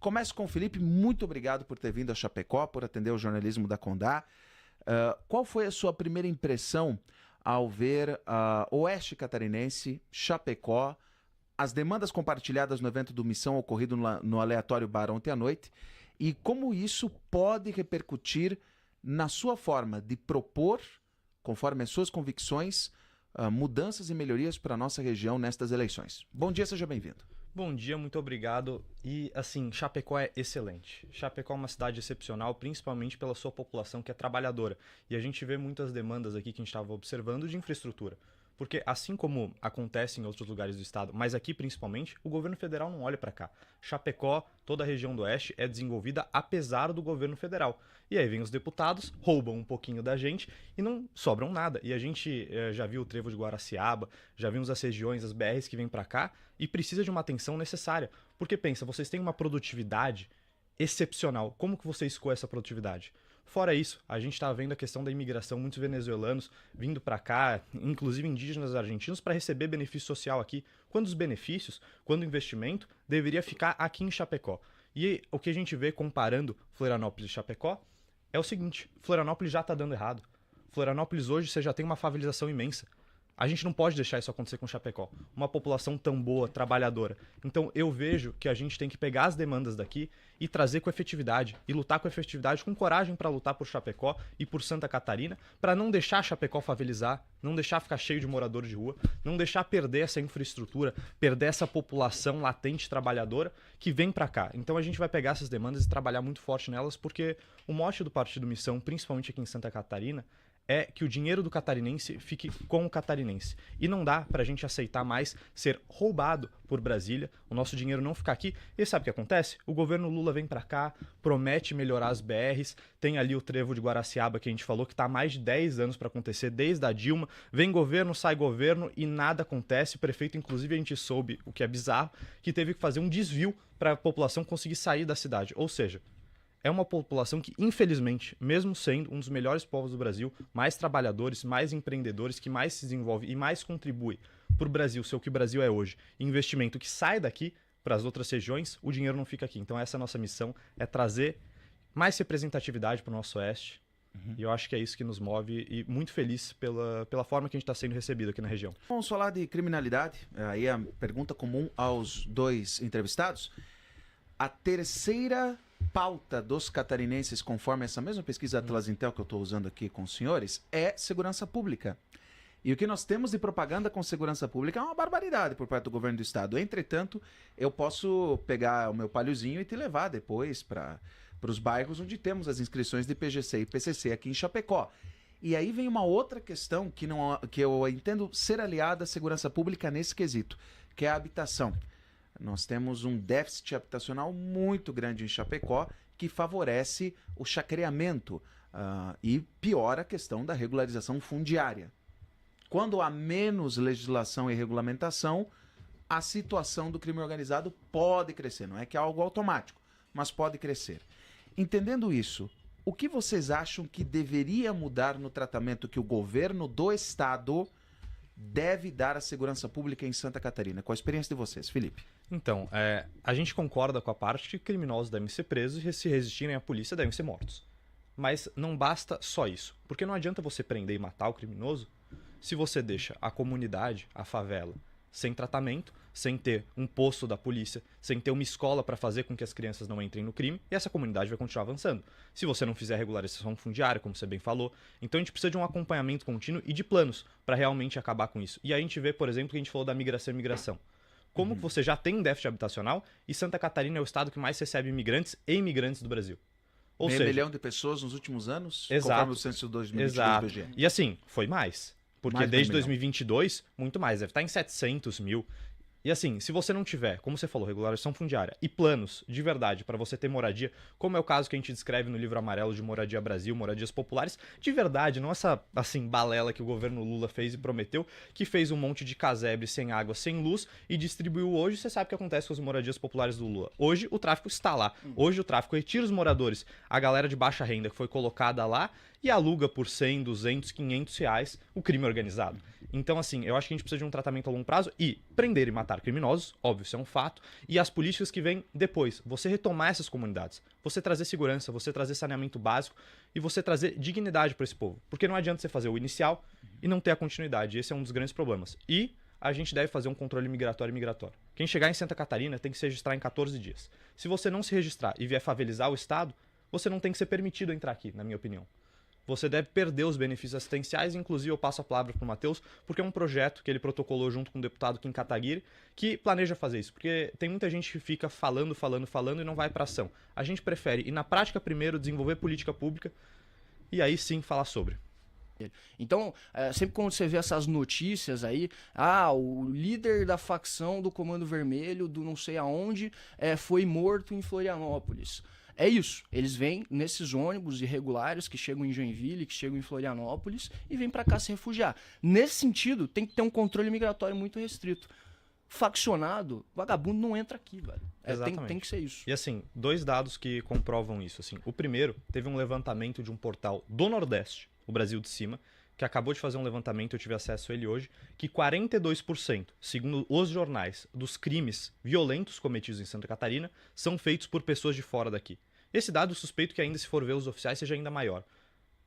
Começo com o Felipe. Muito obrigado por ter vindo a Chapecó, por atender o jornalismo da Condá. Qual foi a sua primeira impressão ao ver Oeste Catarinense, Chapecó, as demandas compartilhadas no evento do Missão ocorrido no Aleatório Bar ontem à noite, e como isso pode repercutir na sua forma de propor, conforme as suas convicções, mudanças e melhorias para a nossa região nestas eleições? Bom dia, seja bem-vindo. Bom dia, muito obrigado. E assim, Chapecó é excelente. Chapecó é uma cidade excepcional, principalmente pela sua população que é trabalhadora. E a gente vê muitas demandas aqui que a gente estava observando de infraestrutura. Porque assim como acontece em outros lugares do estado, mas aqui principalmente, o governo federal não olha para cá. Chapecó, toda a região do oeste, é desenvolvida apesar do governo federal. E aí vem os deputados, roubam um pouquinho da gente e não sobram nada. E a gente já viu o trevo de Guaraciaba, já vimos as regiões, as BRs que vêm para cá e precisa de uma atenção necessária. Porque pensa, vocês têm uma produtividade excepcional. Como que você escoa essa produtividade? Fora isso, a gente está vendo a questão da imigração, muitos venezuelanos vindo para cá, inclusive indígenas argentinos, para receber benefício social aqui, quando os benefícios, quando o investimento deveria ficar aqui em Chapecó. E o que a gente vê comparando Florianópolis e Chapecó é o seguinte: Florianópolis já está dando errado. Florianópolis hoje você já tem uma favelização imensa. A gente não pode deixar isso acontecer com Chapecó. Uma população tão boa, trabalhadora. Então eu vejo que a gente tem que pegar as demandas daqui e trazer com efetividade. E lutar com efetividade, com coragem para lutar por Chapecó e por Santa Catarina, para não deixar Chapecó favelizar, não deixar ficar cheio de moradores de rua, não deixar perder essa infraestrutura, perder essa população latente trabalhadora que vem para cá. Então a gente vai pegar essas demandas e trabalhar muito forte nelas, porque o mote do Partido Missão, principalmente aqui em Santa Catarina, é que o dinheiro do catarinense fique com o catarinense. E não dá pra gente aceitar mais ser roubado por Brasília, o nosso dinheiro não ficar aqui. E sabe o que acontece? O governo Lula vem pra cá, promete melhorar as BRs, tem ali o trevo de Guaraciaba que a gente falou que tá há mais de 10 anos pra acontecer, desde a Dilma. Vem governo, sai governo e nada acontece. O prefeito, inclusive, a gente soube, o que é bizarro, que teve que fazer um desvio pra população conseguir sair da cidade. Ou seja, é uma população que, infelizmente, mesmo sendo um dos melhores povos do Brasil, mais trabalhadores, mais empreendedores, que mais se desenvolve e mais contribui para o Brasil ser o que o Brasil é hoje, investimento que sai daqui para as outras regiões, o dinheiro não fica aqui. Então essa é a nossa missão, é trazer mais representatividade para o nosso oeste. E eu acho que é isso que nos move e muito feliz pela forma que a gente está sendo recebido aqui na região. Vamos falar de criminalidade, aí a pergunta comum aos dois entrevistados. A terceira pauta dos catarinenses, conforme essa mesma pesquisa Atlas Intel que eu estou usando aqui com os senhores, é segurança pública. E o que nós temos de propaganda com segurança pública é uma barbaridade por parte do governo do estado. Entretanto, eu posso pegar o meu palhozinho e te levar depois para os bairros onde temos as inscrições de PGC e PCC aqui em Chapecó. E aí vem uma outra questão que eu entendo ser aliada à segurança pública nesse quesito, que é a habitação. Nós temos um déficit habitacional muito grande em Chapecó que favorece o chacreamento e piora a questão da regularização fundiária. Quando há menos legislação e regulamentação, a situação do crime organizado pode crescer. Não é que é algo automático, mas pode crescer. Entendendo isso, o que vocês acham que deveria mudar no tratamento que o governo do estado deve dar à segurança pública em Santa Catarina? Com a experiência de vocês, Felipe. Então, a gente concorda com a parte que criminosos devem ser presos e se resistirem à polícia devem ser mortos. Mas não basta só isso, porque não adianta você prender e matar o criminoso se você deixa a comunidade, a favela, sem tratamento, sem ter um posto da polícia, sem ter uma escola para fazer com que as crianças não entrem no crime, e essa comunidade vai continuar avançando. Se você não fizer regularização fundiária, como você bem falou, então a gente precisa de um acompanhamento contínuo e de planos para realmente acabar com isso. E aí a gente vê, por exemplo, que a gente falou da migração e imigração. Como que você já tem um déficit habitacional e Santa Catarina é o estado que mais recebe imigrantes e imigrantes do Brasil. Ou Meio seja, milhão de pessoas nos últimos anos, exato, conforme o censo de 2022 do IBGE. E assim, foi mais. Porque Mais de desde 1 milhão. 2022, muito mais. Deve estar em 700 mil. E assim, se você não tiver, como você falou, regularização fundiária e planos de verdade para você ter moradia, como é o caso que a gente descreve no livro amarelo de Moradia Brasil, moradias populares, de verdade, não essa assim balela que o governo Lula fez e prometeu, que fez um monte de casebre sem água, sem luz e distribuiu hoje. Você sabe o que acontece com as moradias populares do Lula. Hoje o tráfico está lá. Hoje o tráfico retira os moradores, a galera de baixa renda que foi colocada lá e aluga por 100, 200, 500 reais o crime organizado. Então, assim, eu acho que a gente precisa de um tratamento a longo prazo e prender e matar criminosos, óbvio, isso é um fato, e as políticas que vêm depois. Você retomar essas comunidades, você trazer segurança, você trazer saneamento básico e você trazer dignidade para esse povo. Porque não adianta você fazer o inicial e não ter a continuidade. Esse é um dos grandes problemas. E a gente deve fazer um controle migratório. Quem chegar em Santa Catarina tem que se registrar em 14 dias. Se você não se registrar e vier favelizar o estado, você não tem que ser permitido entrar aqui, na minha opinião. Você deve perder os benefícios assistenciais, inclusive eu passo a palavra para o Matheus, porque é um projeto que ele protocolou junto com o deputado Kim Kataguiri, que planeja fazer isso, porque tem muita gente que fica falando e não vai para ação. A gente prefere ir na prática primeiro, desenvolver política pública e aí sim falar sobre. Então, sempre quando você vê essas notícias aí, o líder da facção do Comando Vermelho, do não sei aonde, foi morto em Florianópolis. É isso, eles vêm nesses ônibus irregulares que chegam em Joinville, que chegam em Florianópolis e vêm para cá se refugiar. Nesse sentido, tem que ter um controle migratório muito restrito. Faccionado, vagabundo não entra aqui, velho. Tem que ser isso. E assim, 2 dados que comprovam isso. Assim. O primeiro, teve um levantamento de um portal do Nordeste, o Brasil de Cima, que acabou de fazer um levantamento, eu tive acesso a ele hoje, que 42%, segundo os jornais, dos crimes violentos cometidos em Santa Catarina são feitos por pessoas de fora daqui. Esse dado suspeito que ainda, se for ver os oficiais, seja ainda maior.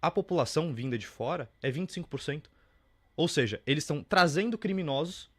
A população vinda de fora é 25%. Ou seja, eles estão trazendo criminosos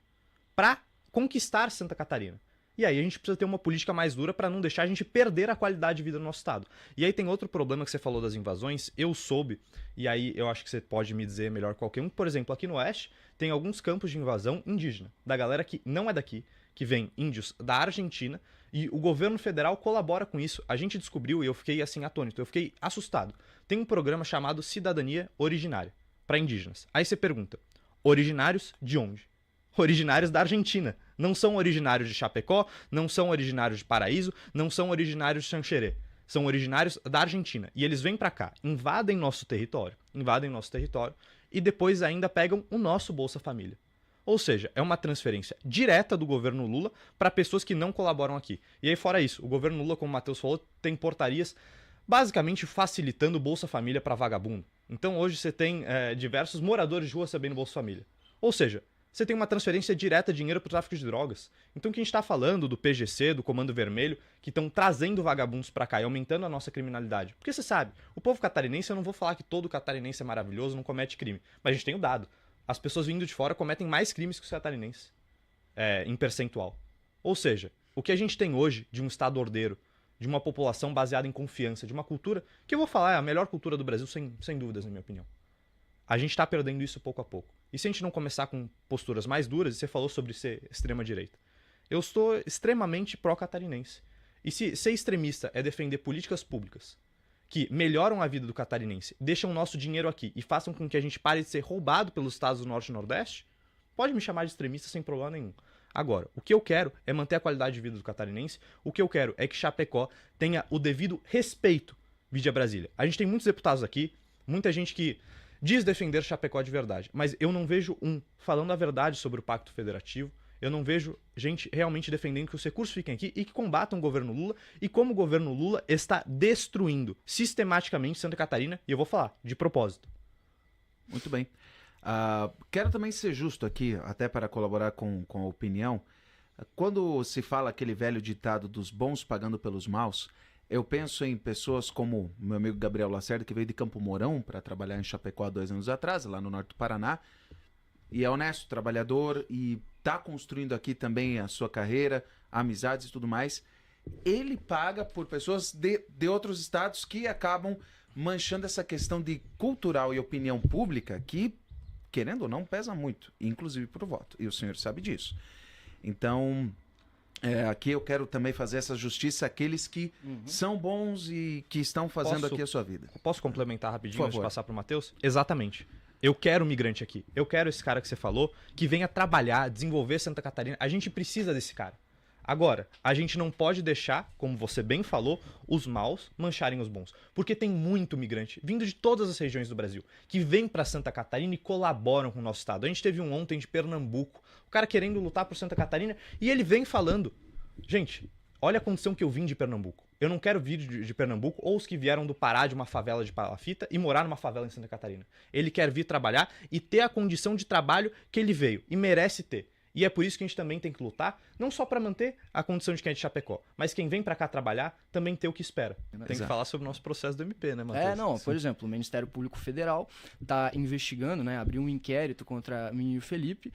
para conquistar Santa Catarina. E aí a gente precisa ter uma política mais dura para não deixar a gente perder a qualidade de vida do nosso estado. E aí tem outro problema que você falou das invasões, eu soube, e aí eu acho que você pode me dizer melhor qualquer um. Por exemplo, aqui no Oeste tem alguns campos de invasão indígena, da galera que não é daqui, que vem índios da Argentina, e o governo federal colabora com isso. A gente descobriu, e eu fiquei assim atônito, eu fiquei assustado. Tem um programa chamado Cidadania Originária, para indígenas. Aí você pergunta, originários de onde? Originários da Argentina. Não são originários de Chapecó, não são originários de Paraíso, não são originários de Xanxerê. São originários da Argentina. E eles vêm pra cá, invadem nosso território, e depois ainda pegam o nosso Bolsa Família. Ou seja, é uma transferência direta do governo Lula para pessoas que não colaboram aqui. E aí, fora isso, o governo Lula, como o Matheus falou, tem portarias basicamente facilitando o Bolsa Família para vagabundo. Então hoje você tem diversos moradores de rua recebendo Bolsa Família. Ou seja, você tem uma transferência direta de dinheiro para o tráfico de drogas. Então o que a gente está falando do PGC, do Comando Vermelho, que estão trazendo vagabundos para cá e aumentando a nossa criminalidade. Porque você sabe, o povo catarinense, eu não vou falar que todo catarinense é maravilhoso, não comete crime. Mas a gente tem o dado. As pessoas vindo de fora cometem mais crimes que os catarinenses, em percentual. Ou seja, o que a gente tem hoje de um estado ordeiro, de uma população baseada em confiança, de uma cultura, que eu vou falar é a melhor cultura do Brasil, sem dúvidas, na minha opinião. A gente está perdendo isso pouco a pouco. E se a gente não começar com posturas mais duras, e você falou sobre ser extrema-direita, eu estou extremamente pró-catarinense. E se ser extremista é defender políticas públicas que melhoram a vida do catarinense, deixam o nosso dinheiro aqui e façam com que a gente pare de ser roubado pelos estados do Norte e Nordeste, pode me chamar de extremista sem problema nenhum. Agora, o que eu quero é manter a qualidade de vida do catarinense, o que eu quero é que Chapecó tenha o devido respeito, vide a Brasília. A gente tem muitos deputados aqui, muita gente que diz defender Chapecó de verdade, mas eu não vejo falando a verdade sobre o Pacto Federativo, eu não vejo gente realmente defendendo que os recursos fiquem aqui e que combatam o governo Lula e como o governo Lula está destruindo sistematicamente Santa Catarina, e eu vou falar, de propósito. Muito bem. Quero também ser justo aqui, até para colaborar com a opinião. Quando se fala aquele velho ditado dos bons pagando pelos maus, eu penso em pessoas como meu amigo Gabriel Lacerda, que veio de Campo Mourão para trabalhar em Chapecó há 2 anos atrás, lá no norte do Paraná, e é honesto, trabalhador, e está construindo aqui também a sua carreira, amizades e tudo mais. Ele paga por pessoas de outros estados que acabam manchando essa questão de cultural e opinião pública que, querendo ou não, pesa muito, inclusive pro voto. E o senhor sabe disso. Então, aqui eu quero também fazer essa justiça àqueles que são bons e que estão fazendo aqui a sua vida. Posso complementar rapidinho antes de passar pro Matheus? Exatamente. Eu quero um migrante aqui. Eu quero esse cara que você falou, que venha trabalhar, desenvolver Santa Catarina. A gente precisa desse cara. Agora, a gente não pode deixar, como você bem falou, os maus mancharem os bons. Porque tem muito migrante, vindo de todas as regiões do Brasil, que vem para Santa Catarina e colaboram com o nosso estado. A gente teve ontem de Pernambuco, o cara querendo lutar por Santa Catarina, e ele vem falando, gente, olha a condição que eu vim de Pernambuco. Eu não quero vir de Pernambuco ou os que vieram do Pará, de uma favela de palafita, e morar numa favela em Santa Catarina. Ele quer vir trabalhar e ter a condição de trabalho que ele veio e merece ter. E é por isso que a gente também tem que lutar, não só para manter a condição de quem é de Chapecó, mas quem vem para cá trabalhar também ter o que espera. Tem que falar sobre o nosso processo do MP, né, Matheus? Por exemplo, o Ministério Público Federal está investigando, né, abriu um inquérito contra mim e o Felipe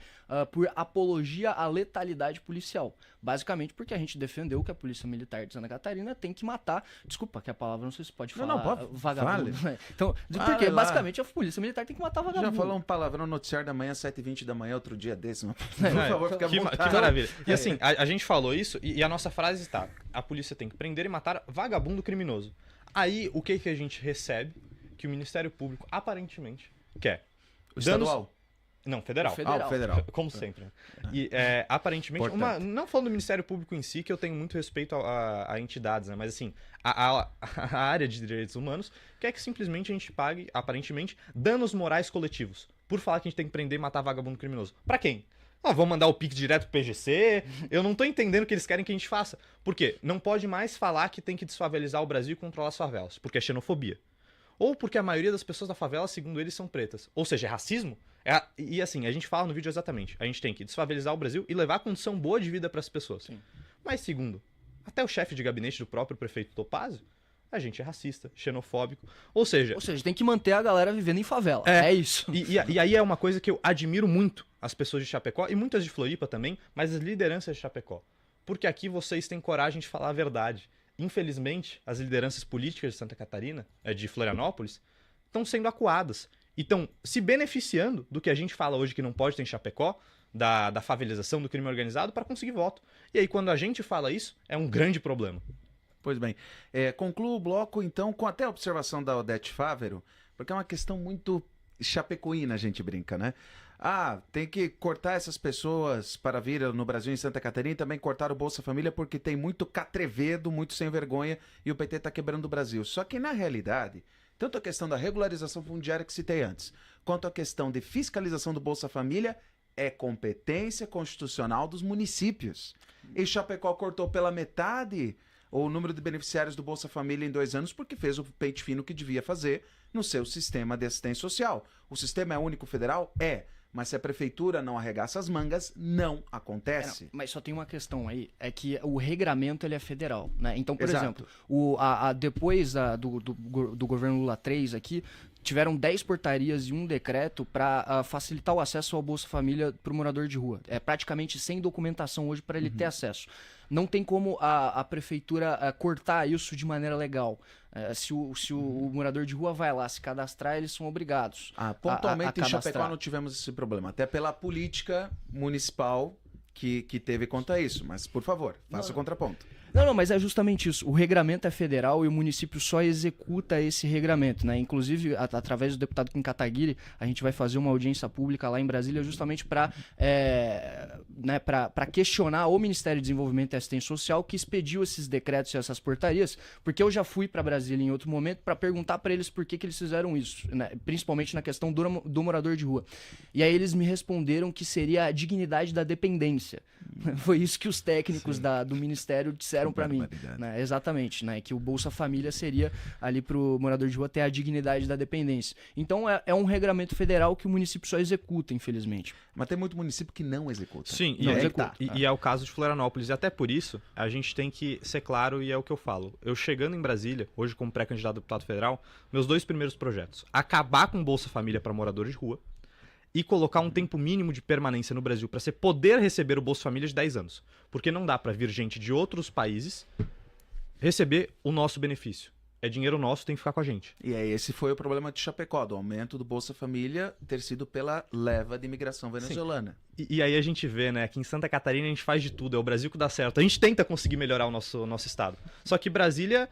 por apologia à letalidade policial. Basicamente porque a gente defendeu que a Polícia Militar de Santa Catarina tem que matar, desculpa que a palavra não sei se pode falar, pode, vagabundo. Né? Então, porque basicamente a Polícia Militar tem que matar vagabundo. Já falou um palavrão no noticiário da manhã, 7h20 da manhã, outro dia desse, mano. Por favor, fica à vontade. Que maravilha. E assim, a gente falou isso e a nossa frase está: a polícia tem que prender e matar vagabundo criminoso. Aí, o que a gente recebe que o Ministério Público aparentemente quer? O estadual? Não, federal. O federal. Como sempre. Né? E aparentemente, não falando do Ministério Público em si, que eu tenho muito respeito a entidades, né? Mas assim, a área de direitos humanos quer que simplesmente a gente pague, aparentemente, danos morais coletivos. Por falar que a gente tem que prender e matar vagabundo criminoso. Pra quem? Vamos mandar o PIX direto pro PGC. Eu não tô entendendo o que eles querem que a gente faça. Por quê? Não pode mais falar que tem que desfavelizar o Brasil e controlar as favelas, porque é xenofobia. Ou porque a maioria das pessoas da favela, segundo eles, são pretas. Ou seja, é racismo? E assim, a gente fala no vídeo exatamente. A gente tem que desfavelizar o Brasil e levar a condição boa de vida para as pessoas. Sim. Mas segundo, até o chefe de gabinete do próprio prefeito Topázio, a gente é racista, xenofóbico. Ou seja, tem que manter a galera vivendo em favela. É isso. E aí é uma coisa que eu admiro muito as pessoas de Chapecó, e muitas de Floripa também, mas as lideranças de Chapecó. Porque aqui vocês têm coragem de falar a verdade. Infelizmente, as lideranças políticas de Santa Catarina, de Florianópolis, estão sendo acuadas. E estão se beneficiando do que a gente fala hoje que não pode ter em Chapecó, da favelização, do crime organizado, para conseguir voto. E aí, quando a gente fala isso, é um grande problema. Pois bem. Concluo o bloco, então, com até a observação da Odete Fávero, porque é uma questão muito chapecoína, a gente brinca, né? Tem que cortar essas pessoas para vir no Brasil, em Santa Catarina, e também cortar o Bolsa Família, porque tem muito catrevedo, muito sem vergonha, e o PT está quebrando o Brasil. Só que, na realidade, tanto a questão da regularização fundiária que citei antes, quanto a questão de fiscalização do Bolsa Família, é competência constitucional dos municípios. E Chapecó cortou pela metade o número de beneficiários do Bolsa Família em 2 anos porque fez o pente fino que devia fazer no seu sistema de assistência social. O sistema é único federal? Mas se a prefeitura não arregaça as mangas, não acontece. Mas só tem uma questão aí, é que o regramento ele é federal, né? Então, por Exato. exemplo, depois do governo Lula 3 aqui, tiveram 10 portarias e um decreto para facilitar o acesso ao Bolsa Família para o morador de rua. É praticamente sem documentação hoje para ele ter acesso. Não tem como a prefeitura cortar isso de maneira legal. Se o morador de rua vai lá se cadastrar, eles são obrigados pontualmente a em Chapecó não tivemos esse problema. Até pela política municipal que teve quanto a isso. Mas, por favor, faça o contraponto. Não, mas é justamente isso. O regramento é federal e o município só executa esse regramento, né? Inclusive, através do deputado Kim Kataguiri, a gente vai fazer uma audiência pública lá em Brasília justamente para questionar o Ministério do Desenvolvimento e Assistência Social que expediu esses decretos e essas portarias, porque eu já fui para Brasília em outro momento para perguntar para eles por que eles fizeram isso, né? Principalmente na questão do morador de rua. E aí eles me responderam que seria a dignidade da dependência. Foi isso que os técnicos do Ministério disseram para mim, né? Exatamente, né? Que o Bolsa Família seria ali pro morador de rua ter a dignidade da dependência. Então é um regramento federal que o município só executa, infelizmente. Mas tem muito município que não executa. Sim, e é o caso de Florianópolis. E até por isso, a gente tem que ser claro, e é o que eu falo. Eu chegando em Brasília, hoje como pré-candidato a deputado federal, meus 2 primeiros projetos: acabar com o Bolsa Família para moradores de rua e colocar um tempo mínimo de permanência no Brasil para você poder receber o Bolsa Família de 10 anos. Porque não dá para vir gente de outros países receber o nosso benefício. É dinheiro nosso, tem que ficar com a gente. E aí esse foi o problema de Chapecó, do aumento do Bolsa Família ter sido pela leva de imigração venezuelana. E aí a gente vê, né, que em Santa Catarina a gente faz de tudo, é o Brasil que dá certo. A gente tenta conseguir melhorar o nosso estado. Só que Brasília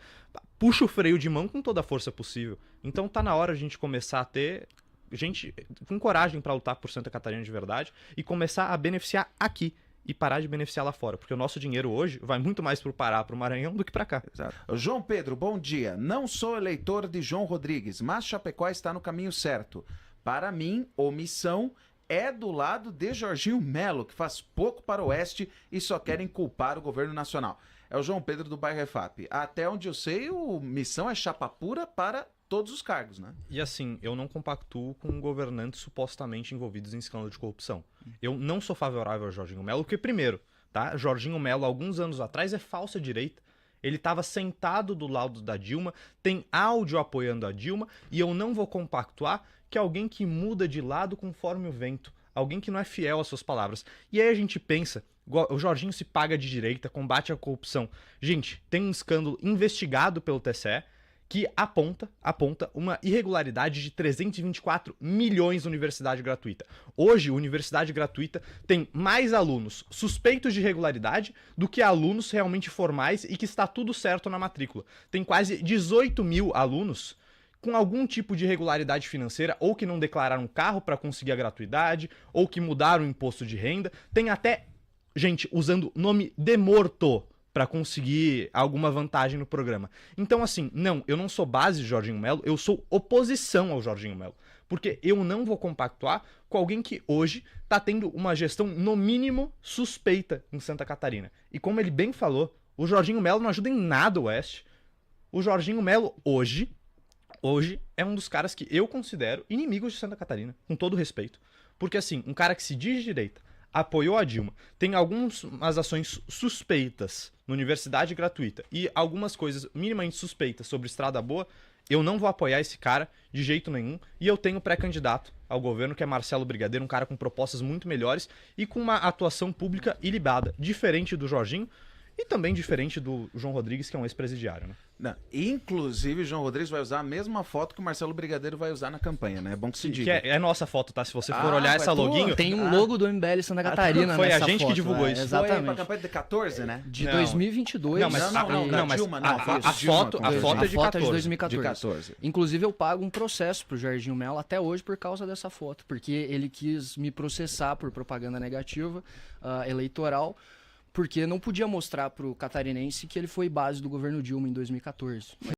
puxa o freio de mão com toda a força possível. Então tá na hora a gente começar a ter gente com coragem para lutar por Santa Catarina de verdade e começar a beneficiar aqui e parar de beneficiar lá fora, porque o nosso dinheiro hoje vai muito mais pro Pará, pro Maranhão do que para cá. Exato. João Pedro, bom dia. Não sou eleitor de João Rodrigues, mas Chapecó está no caminho certo. Para mim, omissão é do lado de Jorginho Melo, que faz pouco para o Oeste e só querem culpar o governo nacional. é o João Pedro do bairro EFAP. Até onde eu sei, o Missão é chapa pura para todos os cargos, né? E assim, eu não compactuo com governantes supostamente envolvidos em escândalo de corrupção. Eu não sou favorável ao Jorginho Melo, porque primeiro, tá? Jorginho Melo, alguns anos atrás, é falsa direita. Ele estava sentado do lado da Dilma, tem áudio apoiando a Dilma, e eu não vou compactuar que alguém que muda de lado conforme o vento, alguém que não é fiel às suas palavras. E aí a gente pensa, o Jorginho se paga de direita, combate a corrupção. Gente, tem um escândalo investigado pelo TSE, que aponta uma irregularidade de 324 milhões na universidade gratuita. Hoje, a universidade gratuita tem mais alunos suspeitos de irregularidade do que alunos realmente formais e que está tudo certo na matrícula. Tem quase 18 mil alunos com algum tipo de irregularidade financeira, ou que não declararam carro para conseguir a gratuidade, ou que mudaram o imposto de renda. Tem até gente usando nome de morto para conseguir alguma vantagem no programa. Então, assim, não, eu não sou base de Jorginho Melo, eu sou oposição ao Jorginho Melo. Porque eu não vou compactuar com alguém que hoje está tendo uma gestão, no mínimo, suspeita em Santa Catarina. E como ele bem falou, o Jorginho Melo não ajuda em nada o Oeste. O Jorginho Melo, hoje é um dos caras que eu considero inimigos de Santa Catarina, com todo respeito. Porque, assim, um cara que se diz de direita, apoiou a Dilma, tem algumas ações suspeitas na universidade gratuita e algumas coisas minimamente suspeitas sobre Estrada Boa, eu não vou apoiar esse cara de jeito nenhum. E eu tenho pré-candidato ao governo, que é Marcelo Brigadeiro, um cara com propostas muito melhores e com uma atuação pública ilibada, diferente do Jorginho e também diferente do João Rodrigues, que é um ex-presidiário, né? Não, inclusive, o João Rodrigues vai usar a mesma foto que o Marcelo Brigadeiro vai usar na campanha, né? É bom que se diga. Que é nossa foto, tá? Se você for olhar essa loginho... Tem um logo do MBL Santa Catarina foi nessa a gente foto, que divulgou isso. Exatamente. Foi pra campanha de 14, né? De Não. 2022. Não, mas da Dilma, não. a foto é de 14. 2014. De 14. Inclusive, eu pago um processo pro Jorginho Melo até hoje por causa dessa foto, porque ele quis me processar por propaganda negativa eleitoral, porque não podia mostrar pro catarinense que ele foi base do governo Dilma em 2014.